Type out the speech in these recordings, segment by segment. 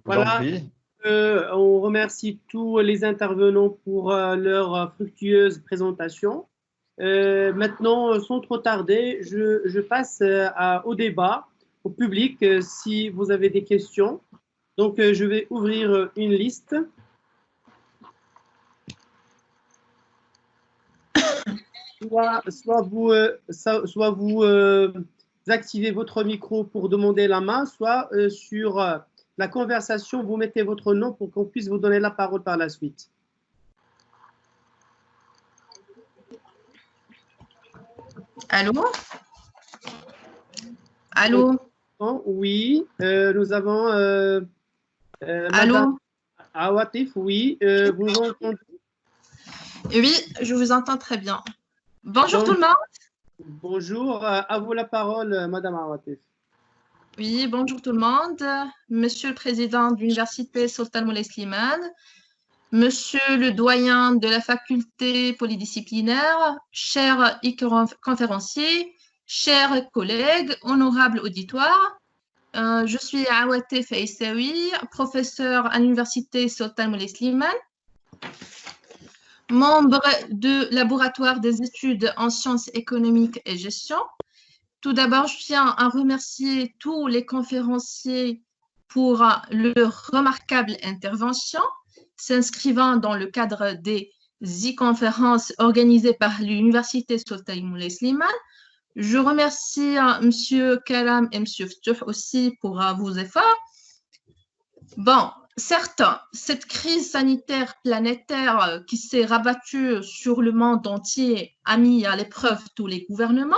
vous en Voilà, prie. on remercie tous les intervenants pour leur fructueuse présentation. Maintenant, sans trop tarder, je passe au débat, au public, si vous avez des questions. Donc, je vais ouvrir une liste. Soit vous activez votre micro pour demander la main, soit sur la conversation, vous mettez votre nom pour qu'on puisse vous donner la parole par la suite. Allô? Allô? Oui, nous avons Allô? Madame Awatif, oui, vous nous entendez? Oui, je vous entends très bien. Bonjour Donc, tout le monde. bonjour, à vous la parole, Madame Awatif. Oui, bonjour tout le monde. Monsieur le président de l'université Sultan Moulay Slimane, monsieur le doyen de la faculté polydisciplinaire, chers conférenciers, chers collègues, honorables auditoires, je suis Awatif Aissaoui, professeur à l'université Sultan Moulay Slimane, membre du laboratoire des études en sciences économiques et gestion. Tout d'abord, je tiens à remercier tous les conférenciers pour leur remarquable intervention, s'inscrivant dans le cadre des e-conférences organisées par l'Université Sultan Moulay Slimane. Je remercie M. Kalam et M. Ftouh aussi pour vos efforts. Bon, certes, cette crise sanitaire planétaire qui s'est rabattue sur le monde entier a mis à l'épreuve tous les gouvernements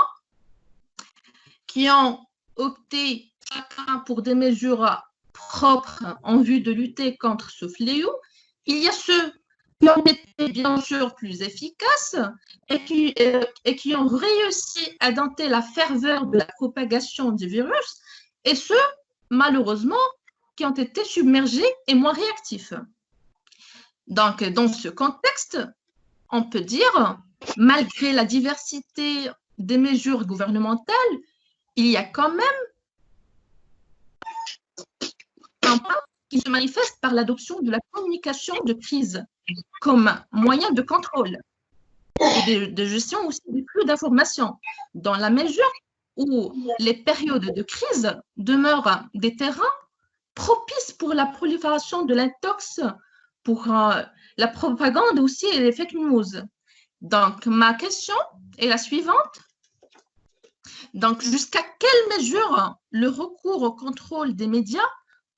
qui ont opté chacun pour des mesures propres en vue de lutter contre ce fléau. Il y a ceux qui ont été bien sûr plus efficaces et qui ont réussi à dompter la ferveur de la propagation du virus, et ceux, malheureusement, qui ont été submergés et moins réactifs. Donc, dans ce contexte, on peut dire, malgré la diversité des mesures gouvernementales, il y a quand même un pas qui se manifeste par l'adoption de la communication de crise comme moyen de contrôle et de gestion aussi des flux d'informations, dans la mesure où les périodes de crise demeurent des terrains propices pour la prolifération de l'intox, pour la propagande aussi et les fake news. Donc, ma question est la suivante. Donc, jusqu'à quelle mesure le recours au contrôle des médias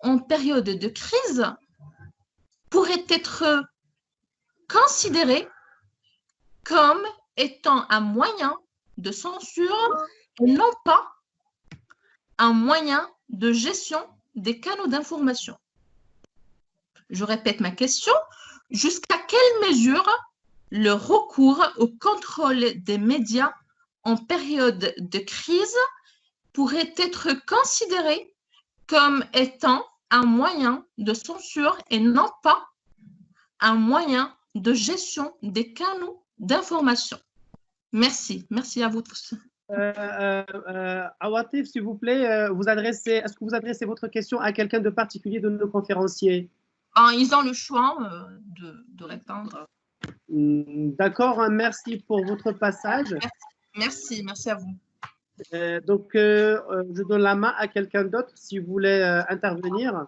en période de crise pourrait être considéré comme étant un moyen de censure et non pas un moyen de gestion des canaux d'information? Je répète ma question. Jusqu'à quelle mesure le recours au contrôle des médias en période de crise pourrait être considéré comme étant un moyen de censure et non pas un moyen de gestion des canaux d'information? Merci. Merci à vous tous. Awatif, s'il vous plaît, est-ce que vous adressez votre question à quelqu'un de particulier de nos conférenciers? Ils ont le choix de répondre. D'accord, hein, merci pour votre passage. Merci à vous. Donc, je donne la main à quelqu'un d'autre si vous voulez intervenir.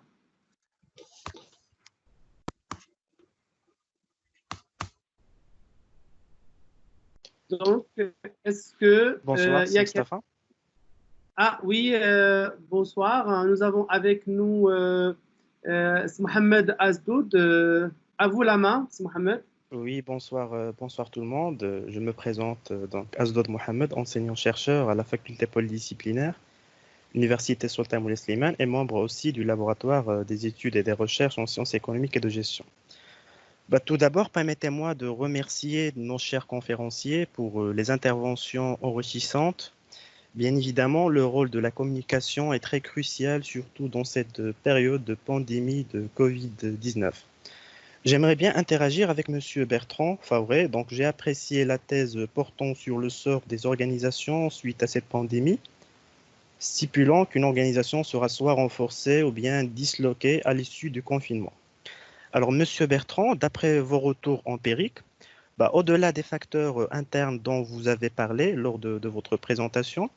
Donc, est-ce que Bonsoir, il y a c'est Mustafa. Ah oui, bonsoir. Nous avons avec nous Mohamed Azdoud. À vous la main, Mohamed. Oui, bonsoir, bonsoir tout le monde. Je me présente donc Asdod Mohamed, enseignant-chercheur à la faculté polydisciplinaire, Université Sultan Moulay Slimane et membre aussi du laboratoire des études et des recherches en sciences économiques et de gestion. Tout d'abord, permettez-moi de remercier nos chers conférenciers pour les interventions enrichissantes. Bien évidemment, le rôle de la communication est très crucial, surtout dans cette période de pandémie de Covid-19. J'aimerais bien interagir avec Monsieur Bertrand Favré. Donc, j'ai apprécié la thèse portant sur le sort des organisations suite à cette pandémie. stipulant qu'une organisation sera soit renforcée ou bien disloquée à l'issue du confinement. Alors, Monsieur Bertrand, d'après vos retours empiriques, au-delà des facteurs internes dont vous avez parlé lors de votre présentation,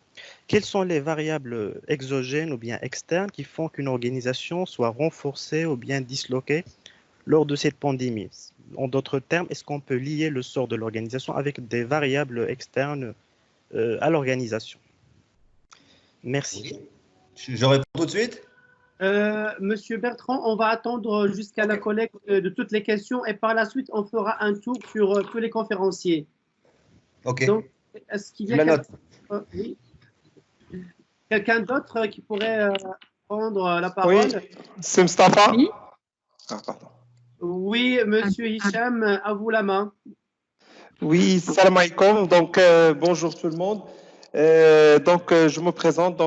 quelles sont les variables exogènes ou bien externes qui font qu'une organisation soit renforcée ou bien disloquée lors de cette pandémie? En d'autres termes, est-ce qu'on peut lier le sort de l'organisation avec des variables externes à l'organisation? Merci. Oui. Je réponds tout de suite. Monsieur Bertrand, on va attendre jusqu'à la collecte de toutes les questions et par la suite, on fera un tour sur tous les conférenciers. OK. Donc, est-ce qu'il y a oui. Quelqu'un d'autre qui pourrait prendre la parole? Oui, c'est Mustafa. Oui. Ah, pardon. Oui, Monsieur Hicham, à vous la main. Oui, salam alaikum. Donc, bonjour tout le monde. Je me présente,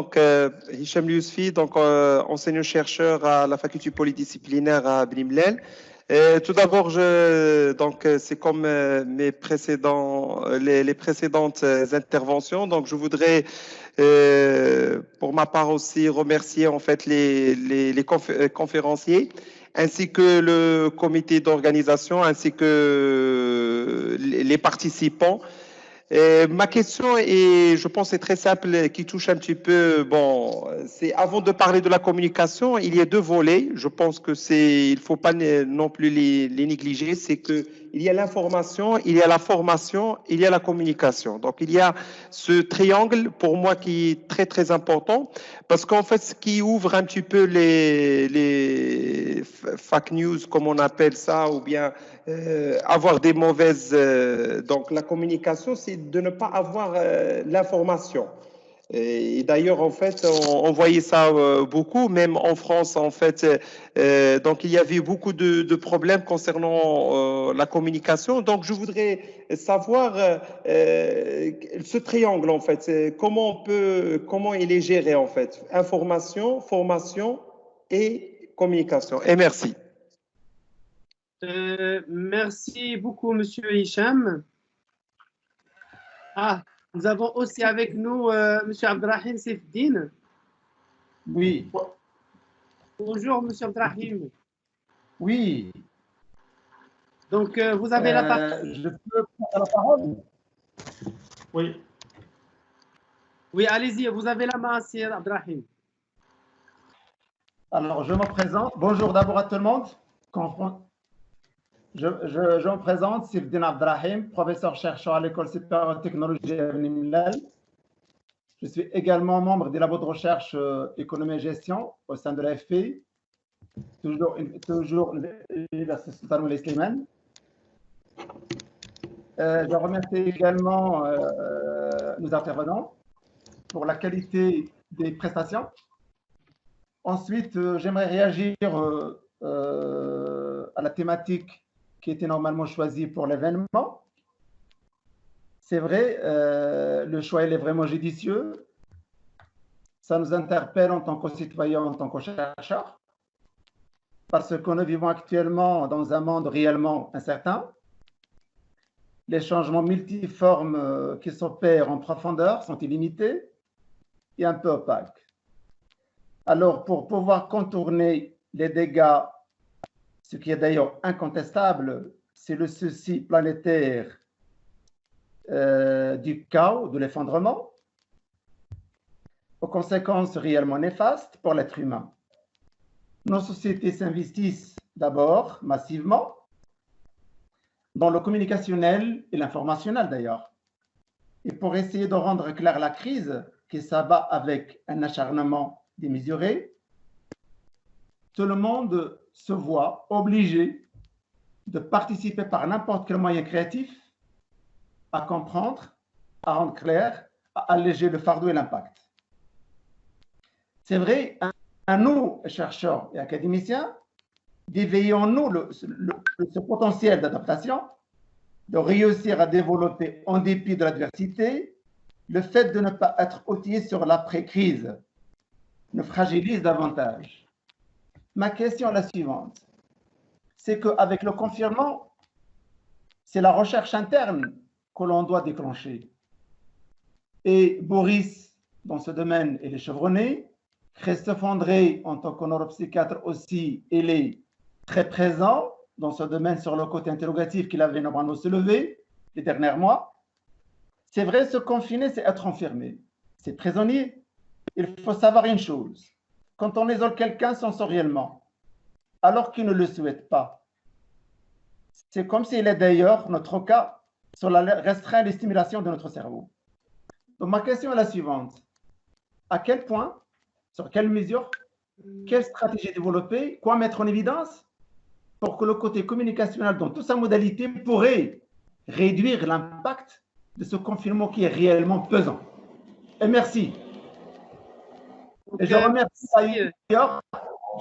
Hicham Yousfi, enseignant-chercheur à la faculté polydisciplinaire à Beni Mellel. Tout d'abord, c'est comme les précédentes interventions. Donc, je voudrais, pour ma part aussi, remercier en fait les conférenciers, ainsi que le comité d'organisation, ainsi que les participants. Ma question est, je pense, est très simple, qui touche un petit peu. Bon, c'est avant de parler de la communication, il y a deux volets. Je pense que il faut pas non plus les négliger. C'est que il y a l'information, il y a la formation, il y a la communication. Donc il y a ce triangle pour moi qui est très très important parce qu'en fait, ce qui ouvre un petit peu les fake news, comme on appelle ça, ou bien avoir des mauvaises. Donc la communication, c'est de ne pas avoir l'information. Et d'ailleurs, en fait, on voyait ça beaucoup, même en France, en fait. Donc, il y avait beaucoup de problèmes concernant la communication. Donc, je voudrais savoir ce triangle, en fait, comment il est géré, en fait. Information, formation et communication. Et merci. Merci beaucoup, Monsieur Hicham. Nous avons aussi avec nous Monsieur Abdrahim Sefdine. Oui. Bonjour, Monsieur Abdrahim. Oui. Donc, vous avez la parole. Je peux prendre la parole? Oui. Oui, allez-y, vous avez la main, Sir Abdrahim. Alors, je me présente. Bonjour d'abord à tout le monde. Je me présente, Sefdine Abdrahim, professeur-chercheur à l'École supérieure de technologie à Beni Mellel. Je suis également membre des labos de recherche économie et gestion au sein de l'AFP, toujours l'Université Sultan Moulay Slimane. Je remercie également nos intervenants pour la qualité des prestations. Ensuite, j'aimerais réagir à la thématique qui était normalement choisie pour l'événement. C'est vrai, le choix il est vraiment judicieux. Ça nous interpelle en tant que citoyens, en tant que chercheurs, parce que nous vivons actuellement dans un monde réellement incertain. Les changements multiformes qui s'opèrent en profondeur sont illimités et un peu opaques. Alors, pour pouvoir contourner les dégâts, ce qui est d'ailleurs incontestable, c'est le souci planétaire du chaos, de l'effondrement, aux conséquences réellement néfastes pour l'être humain. Nos sociétés s'investissent d'abord massivement dans le communicationnel et l'informationnel d'ailleurs. Et pour essayer de rendre claire la crise qui s'abat avec un acharnement démesuré, tout le monde se voit obligé de participer par n'importe quel moyen créatif à comprendre, à rendre clair, à alléger le fardeau et l'impact. C'est vrai, à nous, chercheurs et académiciens, d'éveiller en nous ce potentiel d'adaptation, de réussir à développer en dépit de l'adversité, le fait de ne pas être outillé sur l'après-crise nous fragilise davantage. Ma question est la suivante, c'est qu'avec le confinement, c'est la recherche interne que l'on doit déclencher. Et Boris dans ce domaine, il est chevronné. Christophe André, en tant que neuropsychiatre aussi, il est très présent dans ce domaine sur le côté interrogatif qu'il avait normalement soulevé les derniers mois. C'est vrai, se confiner, c'est être enfermé. C'est prisonnier. Il faut savoir une chose. Quand on isole quelqu'un sensoriellement, alors qu'il ne le souhaite pas, c'est comme s'il est d'ailleurs, notre cas, restreint les stimulations de notre cerveau. Donc ma question est la suivante. À quel point, sur quelle mesure, quelle stratégie développer, quoi mettre en évidence pour que le côté communicationnel dans toute sa modalité pourrait réduire l'impact de ce confinement qui est réellement pesant. Et merci. Et je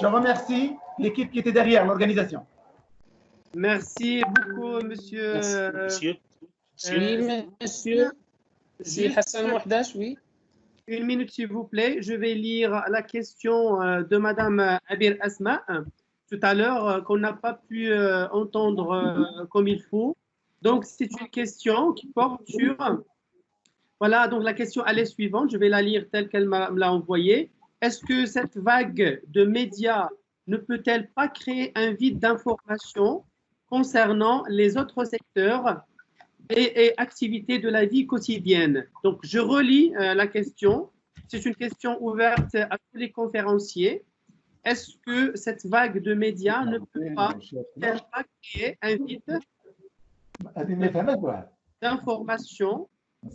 remercie l'équipe qui était derrière l'organisation. Merci beaucoup, monsieur. Monsieur. Oui, monsieur. C'est Hassan Mouhdache, oui. Une minute, s'il vous plaît. Je vais lire la question de Madame Abir Asma, tout à l'heure, qu'on n'a pas pu entendre comme il faut. Donc, c'est une question qui porte sur... Voilà, donc la question, elle est suivante. Je vais la lire telle qu'elle me l'a envoyée. Est-ce que cette vague de médias ne peut-elle pas créer un vide d'information concernant les autres secteurs et activités de la vie quotidienne? Donc, je relis la question. C'est une question ouverte à tous les conférenciers. Est-ce que cette vague de médias ne peut pas créer un vide d'information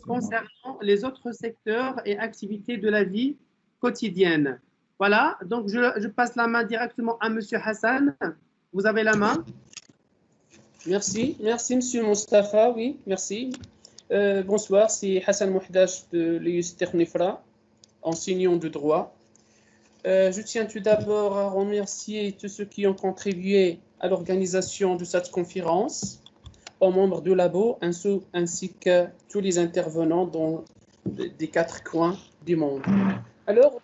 concernant les autres secteurs et activités de la vie quotidienne? Voilà, donc je passe la main directement à Monsieur Hassan. Vous avez la main. Merci, Monsieur Mostafa, oui, merci. Bonsoir, c'est Hassan Mouhdache de l'Université Nifra, enseignant de droit. Je tiens tout d'abord à remercier tous ceux qui ont contribué à l'organisation de cette conférence, aux membres du labo, ainsi que tous les intervenants des 4 coins du monde. Alors,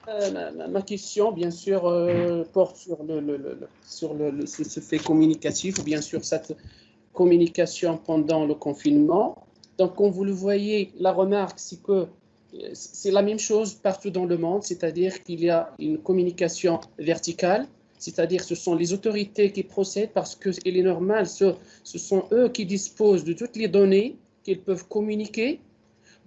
ma question, bien sûr, porte sur ce fait communicatif, ou bien sûr cette communication pendant le confinement. Donc, comme vous le voyez, la remarque, c'est que c'est la même chose partout dans le monde, c'est-à-dire qu'il y a une communication verticale, c'est-à-dire ce sont les autorités qui procèdent parce qu'il est normal, ce sont eux qui disposent de toutes les données qu'ils peuvent communiquer.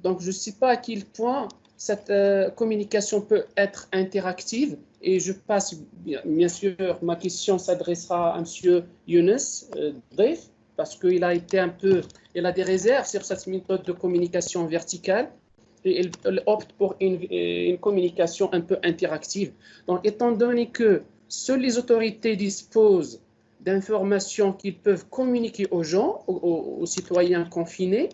Donc, je ne sais pas à quel point cette communication peut être interactive et je passe, bien sûr, ma question s'adressera à M. Younes Dreyf parce qu'il a été il a des réserves sur cette méthode de communication verticale et il opte pour une communication un peu interactive. Donc, étant donné que seules les autorités disposent d'informations qu'ils peuvent communiquer aux gens, aux citoyens confinés,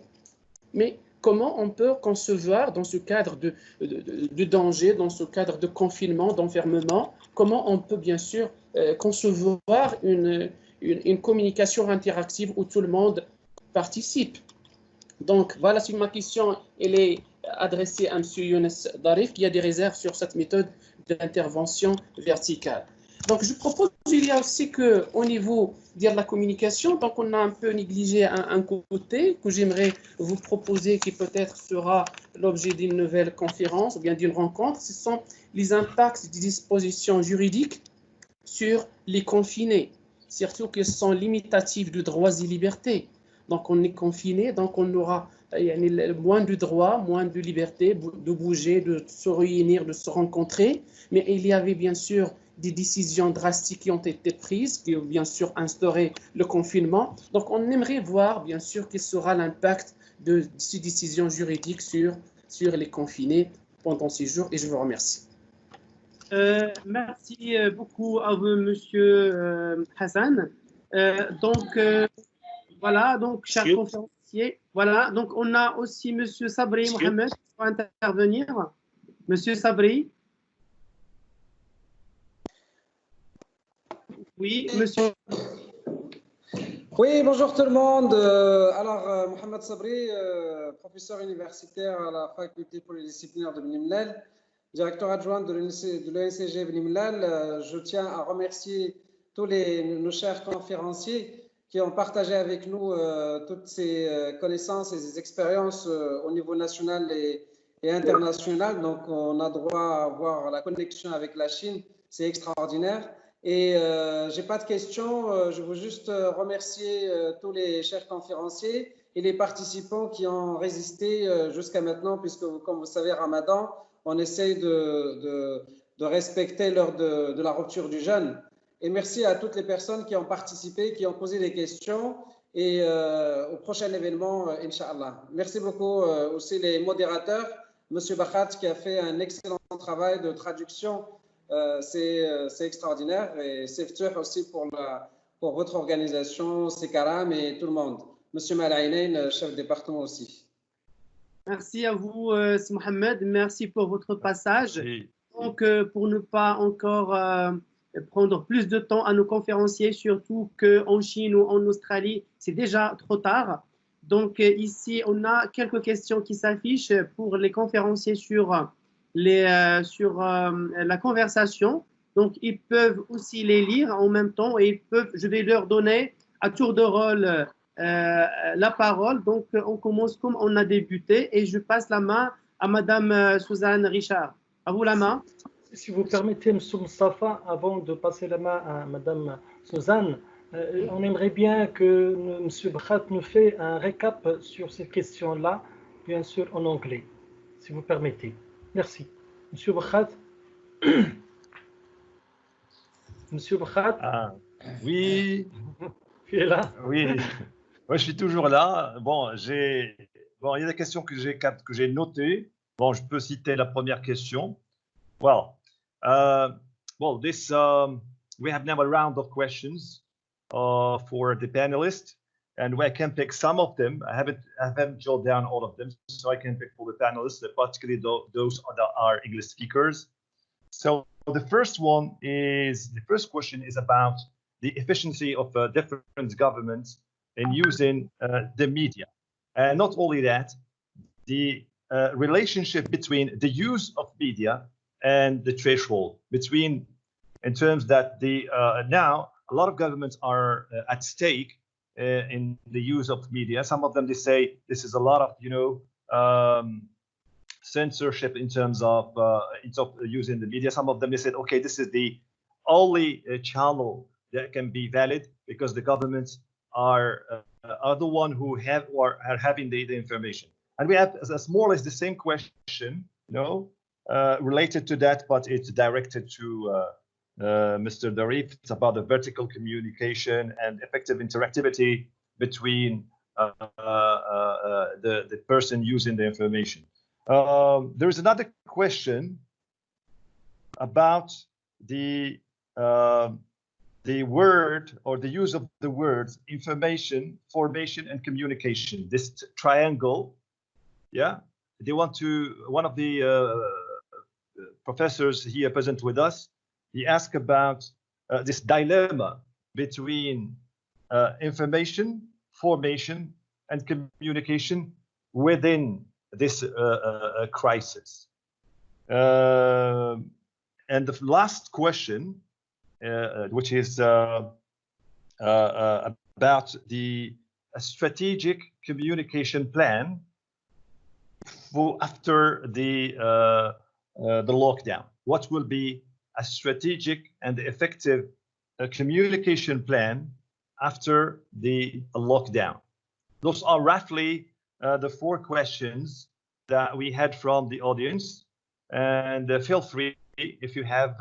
mais comment on peut concevoir dans ce cadre de danger, dans ce cadre de confinement, d'enfermement, comment on peut bien sûr concevoir une communication interactive où tout le monde participe. Donc voilà, c'est ma question, elle est adressée à M. Younes Darif qui a des réserves sur cette méthode d'intervention verticale. Donc, je propose, il y a aussi qu'au niveau de la communication, donc on a un peu négligé un côté que j'aimerais vous proposer qui peut-être sera l'objet d'une nouvelle conférence ou bien d'une rencontre, ce sont les impacts des dispositions juridiques sur les confinés, surtout qu'elles sont limitatives de droits et libertés. Donc, on est confiné, donc on aura moins de droits, moins de liberté de bouger, de se réunir, de se rencontrer, mais il y avait bien sûr des décisions drastiques qui ont été prises, qui ont bien sûr instauré le confinement. Donc, on aimerait voir, bien sûr, quel sera l'impact de ces décisions juridiques sur les confinés pendant ces jours. Et je vous remercie. Merci beaucoup à vous, Monsieur Hassan. Voilà, donc, chers conférenciers, voilà, donc on a aussi Monsieur Sabri Mohamed qui va intervenir. Monsieur Sabri. Oui, monsieur. Oui, bonjour tout le monde. Alors, Mohamed Sabri, professeur universitaire à la faculté polydisciplinaire de Beni Mellal, directeur adjoint de l'ENCG Beni Mellal. Je tiens à remercier tous nos chers conférenciers qui ont partagé avec nous toutes ces connaissances et ces expériences au niveau national et et international. Donc, on a droit à avoir la connexion avec la Chine. C'est extraordinaire. Et je n'ai pas de questions. Je veux juste remercier tous les chers conférenciers et les participants qui ont résisté jusqu'à maintenant, puisque, comme vous savez, Ramadan, on essaye de respecter l'heure de la rupture du jeûne. Et merci à toutes les personnes qui ont participé, qui ont posé des questions. Et au prochain événement, Inch'Allah. Merci beaucoup aussi les modérateurs. Monsieur Bakhat qui a fait un excellent travail de traduction. C'est extraordinaire. Et c'est fier aussi pour votre organisation, Sekaram et tout le monde. Monsieur Malaïnen, chef de département aussi. Merci à vous, Si Mohamed. Merci pour votre passage. Merci. Donc, pour ne pas encore prendre plus de temps à nos conférenciers, surtout qu'en Chine ou en Australie, c'est déjà trop tard. Donc, ici, on a quelques questions qui s'affichent pour les conférenciers sur la conversation. Donc, ils peuvent aussi les lire en même temps et je vais leur donner à tour de rôle la parole. Donc, on commence comme on a débuté et je passe la main à Madame Suzanne Richard. À vous la main. Si vous permettez, M. Moustapha, avant de passer la main à Mme Suzanne, on aimerait bien que M. Bakhat nous fait un récap sur ces questions-là, bien sûr en anglais, si vous permettez. Merci. M. Bakhat. M. Bakhat. Ah, oui. Tu es là? Oui. Moi, je suis toujours là. Bon, il y a des questions que j'ai notées. Bon, je peux citer la première question. Well, we have now a round of questions for the panelists, and I can pick some of them. I haven't jotted down all of them, so I can pick for the panelists, particularly those that are English speakers. So the first question is about the efficiency of different governments in using the media, and not only that, the relationship between the use of media and the threshold in terms that now a lot of governments are at stake in the use of media. Some of them, they say this is a lot of censorship in terms of using the media. Some of them, they said, okay, this is the only channel that can be valid because the governments are the one who are having the information. And we have more or less the same question, related to that, but it's directed to Mr. Darif. It's about the vertical communication and effective interactivity between the person using the information. There is another question about the word or the use of the words information, formation, and communication. This triangle, yeah. They want to. One of the professors here present with us, he asked about this dilemma between information, formation, and communication within this crisis. And the last question, which is about the strategic communication plan for after the lockdown. What will be a strategic and effective communication plan after the lockdown? Those are roughly the 4 questions that we had from the audience. And feel free if you have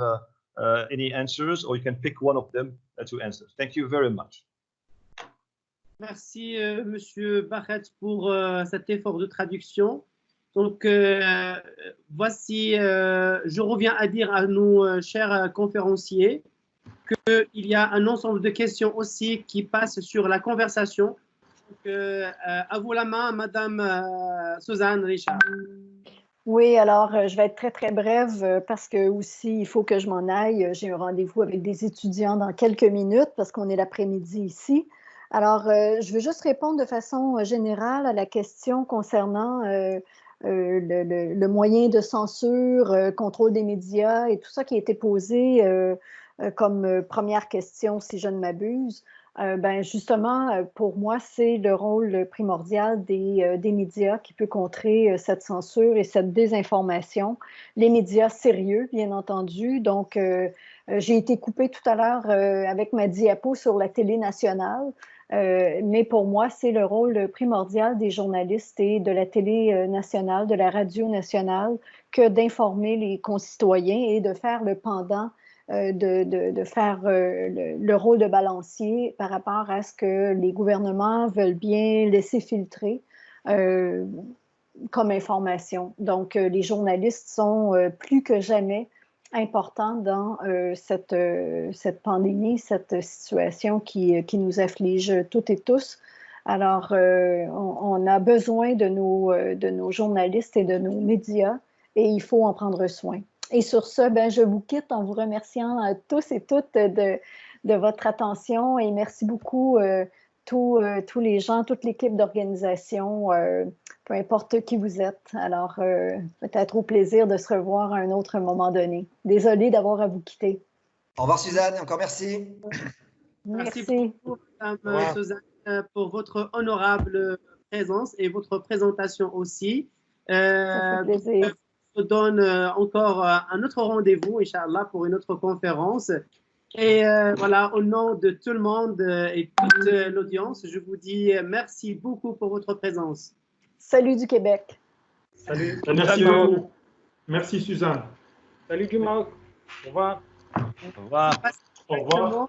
any answers, or you can pick one of them to answer. Thank you very much. Merci, Monsieur Bakhat, pour cet effort de traduction. Donc, voici, je reviens à dire à nos chers conférenciers qu'il y a un ensemble de questions aussi qui passent sur la conversation. Donc, à vous la main, Madame Suzanne Richard. Oui, alors je vais être très, très brève parce que aussi, il faut que je m'en aille. J'ai un rendez-vous avec des étudiants dans quelques minutes parce qu'on est l'après-midi ici. Alors, je veux juste répondre de façon générale à la question concernant le moyen de censure, contrôle des médias et tout ça qui a été posé comme première question, si je ne m'abuse. Ben justement, pour moi, c'est le rôle primordial des médias qui peut contrer cette censure et cette désinformation. Les médias sérieux, bien entendu. Donc, j'ai été coupée tout à l'heure avec ma diapo sur la télé nationale. Mais pour moi, c'est le rôle primordial des journalistes et de la télé nationale, de la radio nationale, que d'informer les concitoyens et de faire le pendant, de faire le rôle de balancier par rapport à ce que les gouvernements veulent bien laisser filtrer comme information. Donc, les journalistes sont plus que jamais important dans cette pandémie, cette situation qui nous afflige toutes et tous. Alors, on a besoin de nos journalistes et de nos médias et il faut en prendre soin. Et sur ce, ben, je vous quitte en vous remerciant tous et toutes de votre attention et merci beaucoup tous les gens, toute l'équipe d'organisation, peu importe qui vous êtes. Alors, peut-être au plaisir de se revoir à un autre moment donné. Désolée d'avoir à vous quitter. Au revoir Suzanne, encore merci. Merci beaucoup, Madame Suzanne, pour votre honorable présence et votre présentation aussi. Ça fait plaisir. Je vous donne encore un autre rendez-vous, Inch'Allah, pour une autre conférence. Et voilà, au nom de tout le monde et toute l'audience, je vous dis merci beaucoup pour votre présence. Salut du Québec. Salut. Merci beaucoup. Merci Suzanne. Salut du Maroc. Au revoir. Au revoir. Au revoir.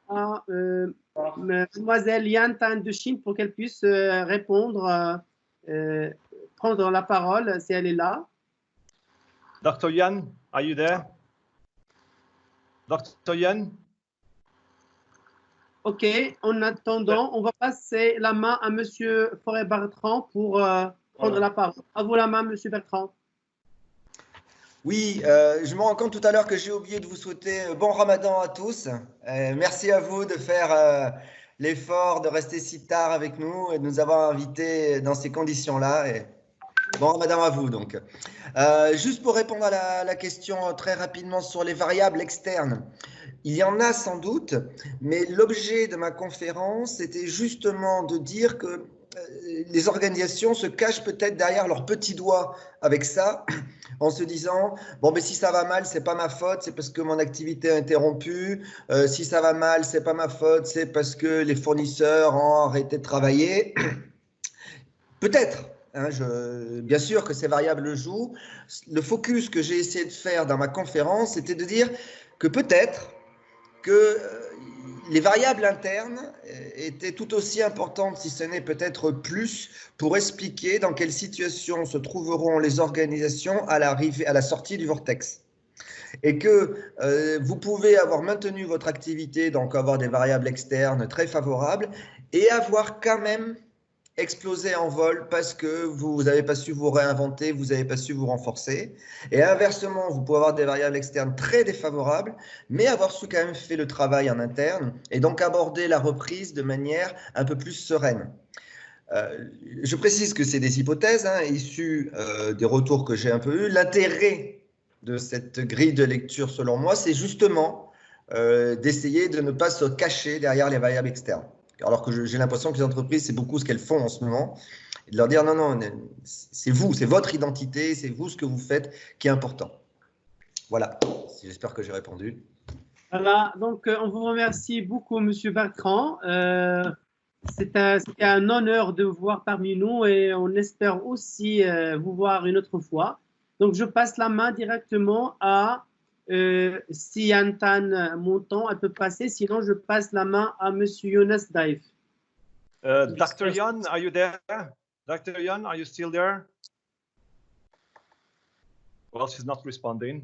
À Mademoiselle Yan Tan de Chine pour qu'elle puisse répondre, prendre la parole si elle est là. Dr. Yan, are you there? Dr. Yan? OK, en attendant, on va passer la main à Monsieur Forêt-Bertrand pour prendre la parole. À vous la main, Monsieur Bertrand. Oui, je me rends compte tout à l'heure que j'ai oublié de vous souhaiter bon Ramadan à tous. Merci à vous de faire l'effort de rester si tard avec nous et de nous avoir invités dans ces conditions-là. Et bon Ramadan à vous donc. Juste pour répondre à la question très rapidement sur les variables externes. Il y en a sans doute, mais l'objet de ma conférence était justement de dire que les organisations se cachent peut-être derrière leurs petits doigts avec ça, en se disant bon mais si ça va mal c'est pas ma faute, c'est parce que mon activité est interrompue, si ça va mal c'est pas ma faute, c'est parce que les fournisseurs ont arrêté de travailler. Peut-être. Hein, bien sûr que ces variables jouent. Le focus que j'ai essayé de faire dans ma conférence, c'était de dire que peut-être que les variables internes étaient tout aussi importantes, si ce n'est peut-être plus, pour expliquer dans quelle situation se trouveront les organisations à la sortie du vortex. Et que vous pouvez avoir maintenu votre activité, donc avoir des variables externes très favorables, et avoir quand même explosé en vol parce que vous n'avez pas su vous réinventer, vous n'avez pas su vous renforcer. Et inversement, vous pouvez avoir des variables externes très défavorables, mais avoir su quand même fait le travail en interne et donc aborder la reprise de manière un peu plus sereine. Je précise que c'est des hypothèses issues des retours que j'ai un peu eus. L'intérêt de cette grille de lecture, selon moi, c'est justement d'essayer de ne pas se cacher derrière les variables externes. Alors que j'ai l'impression que les entreprises, c'est beaucoup ce qu'elles font en ce moment. Et de leur dire non, non, c'est vous, c'est votre identité, c'est vous ce que vous faites qui est important. Voilà, j'espère que j'ai répondu. Voilà, donc on vous remercie beaucoup, Monsieur Bertrand. C'était un honneur de vous voir parmi nous et on espère aussi vous voir une autre fois. Donc je passe la main directement à si Yan Tan Montant, elle peut passer, sinon je passe la main à Monsieur Younes Daif. Dr. Yan, are you there? Dr. Yan, are you still there? Well, she's not responding.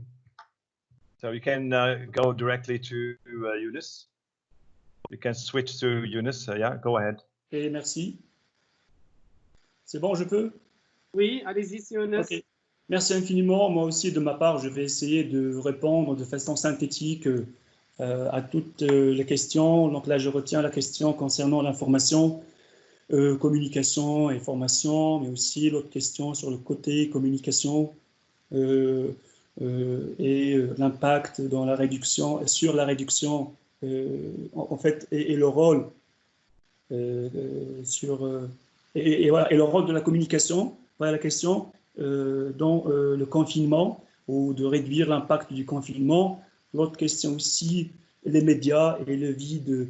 So you can go directly to Younes. You can switch to Younes. Yeah, go ahead. Et merci. C'est bon, je peux? Oui, allez-y, Younes. Okay. Merci infiniment. Moi aussi, de ma part, je vais essayer de répondre de façon synthétique à toutes les questions. Donc là, je retiens la question concernant l'information, communication et formation, mais aussi l'autre question sur le côté communication. et l'impact dans la réduction, sur la réduction, en fait, et le rôle voilà, et le rôle de la communication, voilà la question, dans le confinement, ou de réduire l'impact du confinement. L'autre question aussi, les médias et le vide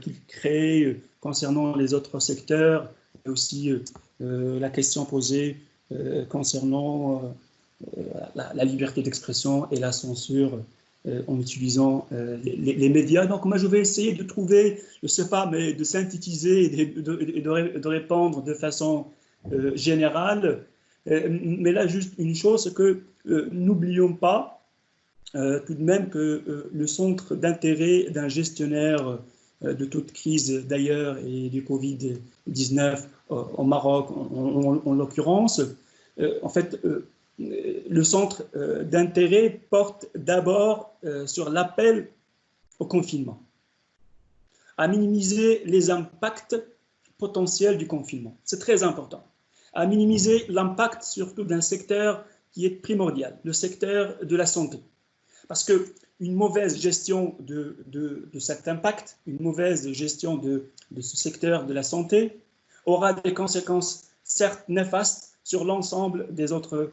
qu'ils créent concernant les autres secteurs, et aussi la question posée concernant la liberté d'expression et la censure en utilisant les médias. Donc moi je vais essayer de trouver, je ne sais pas, mais de synthétiser et de répondre de façon générale. Mais là juste une chose, c'est que n'oublions pas tout de même que le centre d'intérêt d'un gestionnaire de toute crise d'ailleurs et du Covid-19 au Maroc en l'occurrence, en fait, le centre d'intérêt porte d'abord sur l'appel au confinement, à minimiser les impacts potentiels du confinement. C'est très important. À minimiser l'impact surtout d'un secteur qui est primordial, le secteur de la santé. Parce qu'une mauvaise gestion de cet impact, une mauvaise gestion de ce secteur de la santé aura des conséquences certes néfastes sur l'ensemble des autres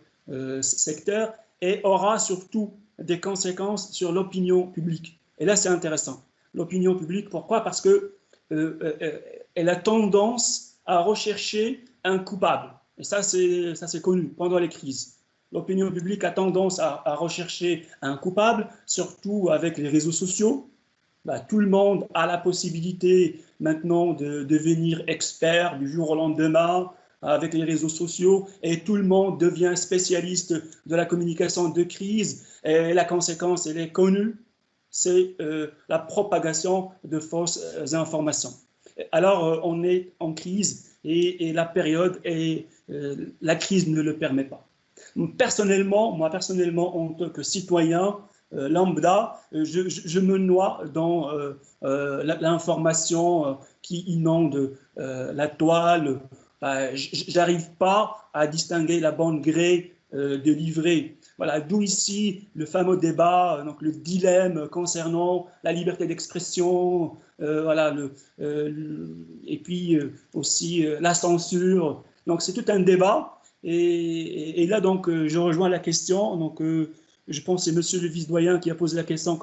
secteurs et aura surtout des conséquences sur l'opinion publique. Et là, c'est intéressant. L'opinion publique, pourquoi? Parce qu'elle a tendance à rechercher un coupable. Et ça, c'est connu pendant les crises. L'opinion publique a tendance à rechercher un coupable, surtout avec les réseaux sociaux. Tout le monde a la possibilité maintenant de devenir expert du jour au lendemain avec les réseaux sociaux et tout le monde devient spécialiste de la communication de crise. Et la conséquence, elle est connue, c'est la propagation de fausses informations. Alors, on est en crise et la période et la crise ne le permet pas. Personnellement, en tant que citoyen lambda, je me noie dans l'information qui inonde la toile. J'arrive pas à distinguer la bonne gré de l'ivré. Voilà, d'où ici le fameux débat, donc le dilemme concernant la liberté d'expression, voilà, et puis aussi la censure. Donc c'est tout un débat. Et là, donc, je rejoins la question. Donc, je pense que c'est monsieur le vice-doyen qui a posé la question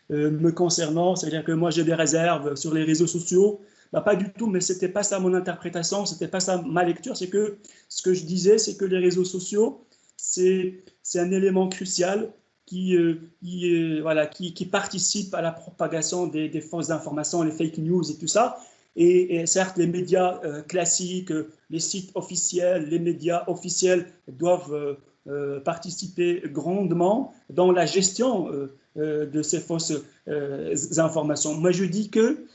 me concernant. C'est-à-dire que moi, j'ai des réserves sur les réseaux sociaux. Pas du tout, mais ce n'était pas ça mon interprétation, ce n'était pas ça ma lecture. C'est que ce que je disais, c'est que les réseaux sociaux, c'est un élément crucial qui participe à la propagation des fausses informations, les fake news et tout ça. Et certes, les médias classiques, les sites officiels, les médias officiels doivent participer grandement dans la gestion de ces fausses informations. Moi, je dis que,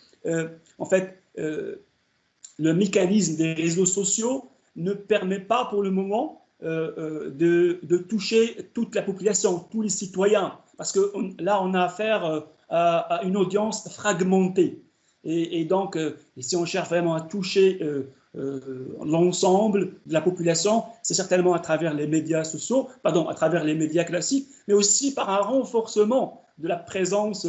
en fait, le mécanisme des réseaux sociaux ne permet pas pour le moment de toucher toute la population, tous les citoyens, parce que là, on a affaire à une audience fragmentée. Et donc, si on cherche vraiment à toucher l'ensemble de la population, c'est certainement à travers les médias sociaux, pardon, à travers les médias classiques, mais aussi par un renforcement de la présence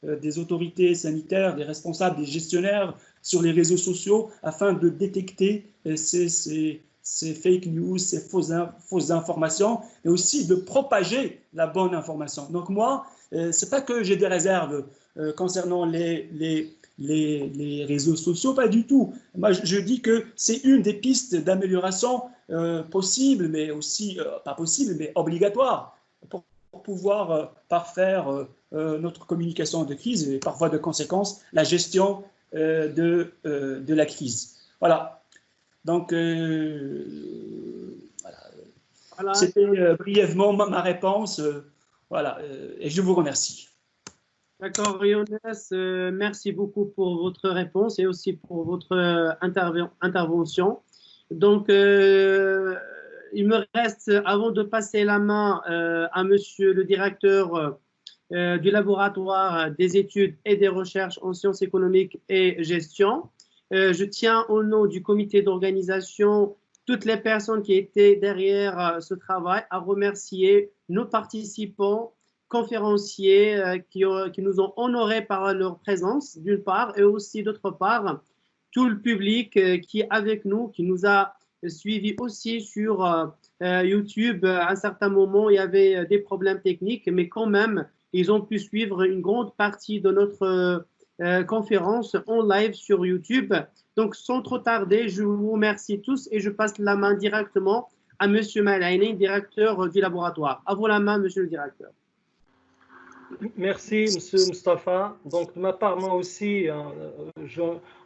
des autorités sanitaires, des responsables, des gestionnaires sur les réseaux sociaux, afin de détecter ces fake news, ces fausses informations, et aussi de propager la bonne information. Donc moi, c'est pas que j'ai des réserves concernant les réseaux sociaux, pas du tout. Moi, je dis que c'est une des pistes d'amélioration possibles, mais aussi, pas possible, mais obligatoire, pour pouvoir parfaire notre communication de crise et par voie de conséquence, la gestion de la crise. Voilà. Donc, voilà. C'était brièvement ma réponse. Voilà. Et je vous remercie. D'accord, Younes, merci beaucoup pour votre réponse et aussi pour votre intervention. Donc, il me reste, avant de passer la main à monsieur le directeur du laboratoire des études et des recherches en sciences économiques et gestion, je tiens au nom du comité d'organisation toutes les personnes qui étaient derrière ce travail, à remercier nos participants, conférenciers qui nous ont honorés par leur présence, d'une part, et aussi d'autre part, tout le public qui est avec nous, qui nous a suivis aussi sur YouTube. À un certain moment, il y avait des problèmes techniques, mais quand même, ils ont pu suivre une grande partie de notre conférence en live sur YouTube. Donc, sans trop tarder, je vous remercie tous et je passe la main directement à M. Malaini, directeur du laboratoire. À vous la main, monsieur le directeur. Merci, Monsieur Mustafa. Donc, de ma part, moi aussi,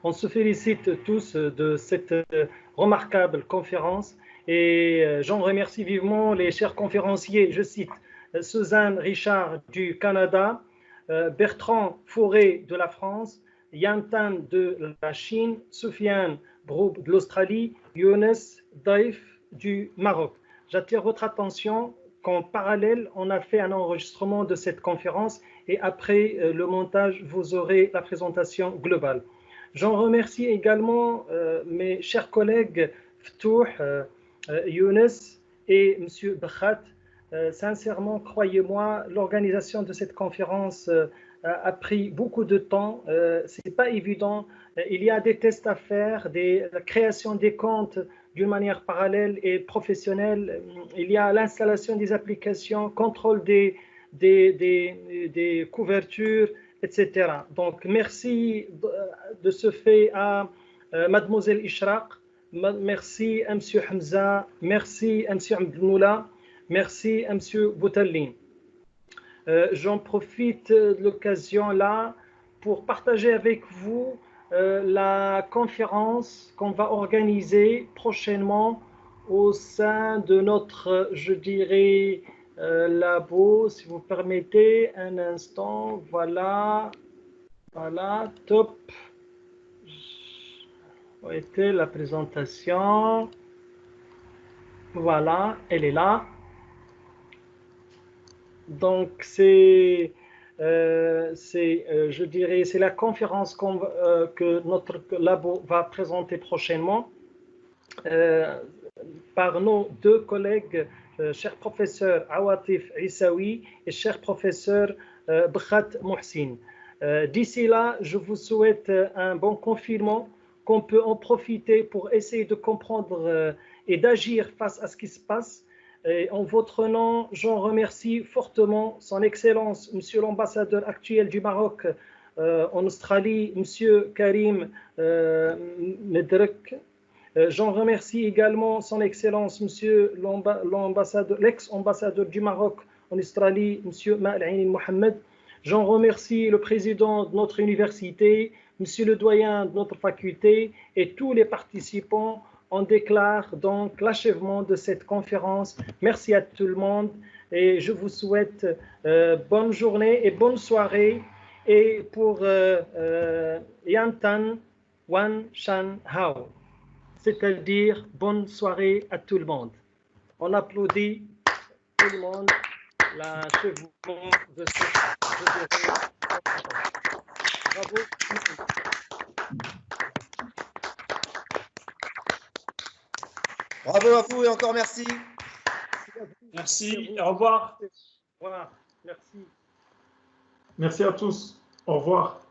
on se félicite tous de cette remarquable conférence et j'en remercie vivement les chers conférenciers. Je cite Suzanne Richard du Canada, Bertrand Fauré de la France, Yan Tan de la Chine, Soufiane Broub de l'Australie, Younes Daif du Maroc. J'attire votre attention qu'en parallèle, on a fait un enregistrement de cette conférence et après le montage, vous aurez la présentation globale. J'en remercie également mes chers collègues Ftouh, Younes et M. Bakhat. Sincèrement, croyez-moi, l'organisation de cette conférence a pris beaucoup de temps. Ce n'est pas évident. Il y a des tests à faire, la création des comptes d'une manière parallèle et professionnelle. Il y a l'installation des applications, contrôle des couvertures, etc. Donc, merci de ce fait à Mademoiselle Ishraq, merci à M. Hamza, merci à M. Abdelmoula, merci à M. Boutallin. J'en profite de l'occasion là pour partager avec vous la conférence qu'on va organiser prochainement au sein de notre, je dirais, labo, si vous permettez un instant. Voilà, voilà, top. Où était la présentation? Voilà, elle est là. Donc, je dirais, c'est la conférence que notre labo va présenter prochainement par nos deux collègues, cher professeur Awatif Issaoui et cher professeur Bakhat Mohsin. D'ici là, je vous souhaite un bon confinement, qu'on peut en profiter pour essayer de comprendre et d'agir face à ce qui se passe. Et en votre nom, j'en remercie fortement son Excellence, Monsieur l'ambassadeur actuel du Maroc en Australie, Monsieur Karim Medrek. J'en remercie également son Excellence, Monsieur l'ex-ambassadeur du Maroc en Australie, Monsieur Malaini Mohamed. J'en remercie le président de notre université, Monsieur le doyen de notre faculté et tous les participants. On déclare donc l'achèvement de cette conférence. Merci à tout le monde et je vous souhaite bonne journée et bonne soirée. Et pour Yantan Wan Shan Hao, c'est-à-dire bonne soirée à tout le monde. On applaudit tout le monde l'achèvement de cette bravo. Bravo à vous et encore merci. Merci, au revoir. Voilà, merci. Merci à tous. Au revoir.